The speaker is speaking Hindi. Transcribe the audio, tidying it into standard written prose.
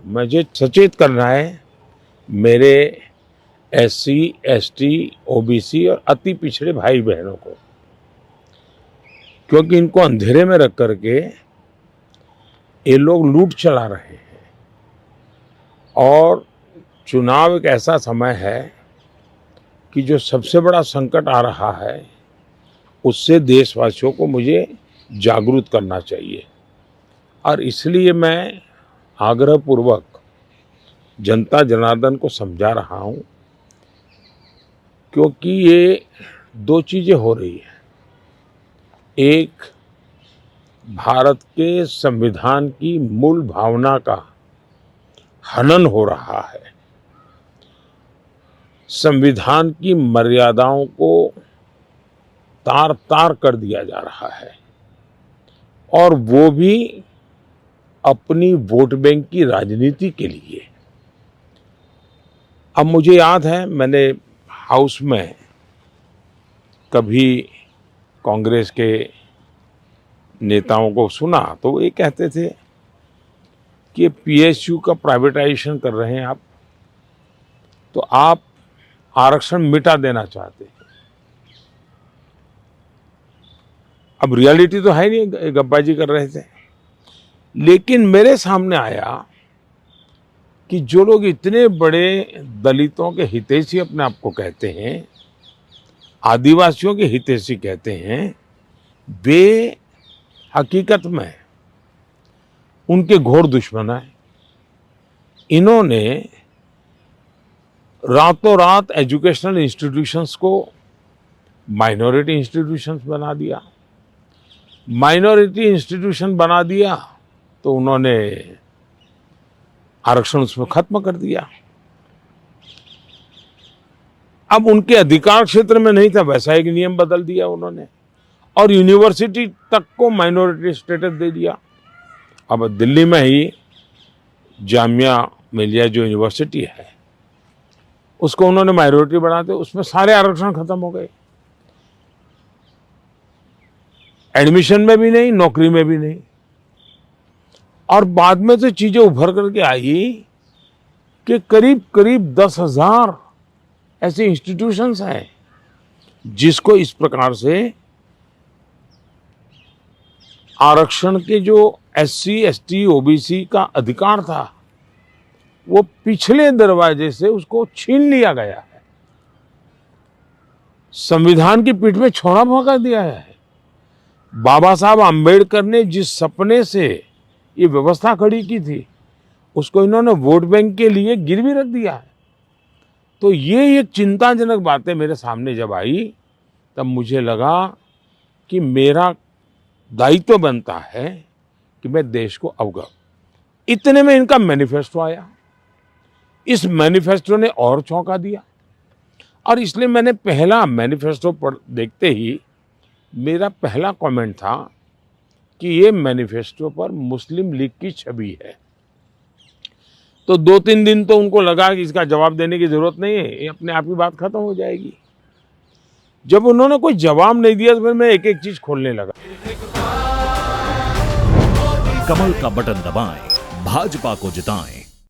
मुझे सचेत करना है मेरे एससी, एसटी, ओबीसी और अति पिछड़े भाई बहनों को, क्योंकि इनको अंधेरे में रख करके ये लोग लूट चला रहे हैं। और चुनाव एक ऐसा समय है कि जो सबसे बड़ा संकट आ रहा है उससे देशवासियों को मुझे जागरूक करना चाहिए। और इसलिए मैं आग्रहपूर्वक जनता जनार्दन को समझा रहा हूं, क्योंकि ये दो चीजें हो रही हैं। एक, भारत के संविधान की मूल भावना का हनन हो रहा है, संविधान की मर्यादाओं को तार तार कर दिया जा रहा है, और वो भी अपनी वोट बैंक की राजनीति के लिए। अब मुझे याद है, मैंने हाउस में कभी कांग्रेस के नेताओं को सुना तो वो ये कहते थे कि पीएसयू का प्राइवेटाइजेशन कर रहे हैं आप, तो आप आरक्षण मिटा देना चाहते हैं। अब रियलिटी तो है नहीं, गप्पाजी कर रहे थे। लेकिन मेरे सामने आया कि जो लोग इतने बड़े दलितों के हितैषी अपने आप को कहते हैं, आदिवासियों के हितैषी कहते हैं, वे हकीकत में उनके घोर दुश्मन हैं। इन्होंने रातों रात एजुकेशनल इंस्टीट्यूशंस को माइनॉरिटी इंस्टीट्यूशंस बना दिया। माइनॉरिटी इंस्टीट्यूशन बना दिया तो उन्होंने आरक्षण उसमें खत्म कर दिया। अब उनके अधिकार क्षेत्र में नहीं था, वैसा एक नियम बदल दिया उन्होंने, और यूनिवर्सिटी तक को माइनॉरिटी स्टेटस दे दिया। अब दिल्ली में ही जामिया मिलिया जो यूनिवर्सिटी है उसको उन्होंने माइनॉरिटी बना दिया, उसमें सारे आरक्षण खत्म हो गए। एडमिशन में भी नहीं, नौकरी में भी नहीं। और बाद में तो चीजें उभर करके आई कि करीब करीब 10,000 ऐसे इंस्टीट्यूशंस हैं जिसको इस प्रकार से आरक्षण के जो एससी, एसटी, ओबीसी का अधिकार था वो पिछले दरवाजे से उसको छीन लिया गया है, संविधान की पीठ में छोड़ा भोंका दिया है। बाबा साहब आम्बेडकर ने जिस सपने से ये व्यवस्था खड़ी की थी उसको इन्होंने वोट बैंक के लिए गिरवी रख दिया है। तो ये एक चिंताजनक बातें मेरे सामने जब आई तब मुझे लगा कि मेरा दायित्व बनता है कि मैं देश को अवगत। इतने में इनका मैनिफेस्टो आया। इस मैनिफेस्टो ने और चौंका दिया, और इसलिए मैंने पहला मैनिफेस्टो पर देखते ही मेरा पहला कमेंट था कि ये मैनिफेस्टो पर मुस्लिम लीग की छवि है। तो 2-3 दिन तो उनको लगा कि इसका जवाब देने की जरूरत नहीं है, ये अपने आप ही बात खत्म हो जाएगी। जब उन्होंने कोई जवाब नहीं दिया तो फिर मैं एक एक चीज खोलने लगा। कमल का बटन दबाएं, भाजपा को जिताएं।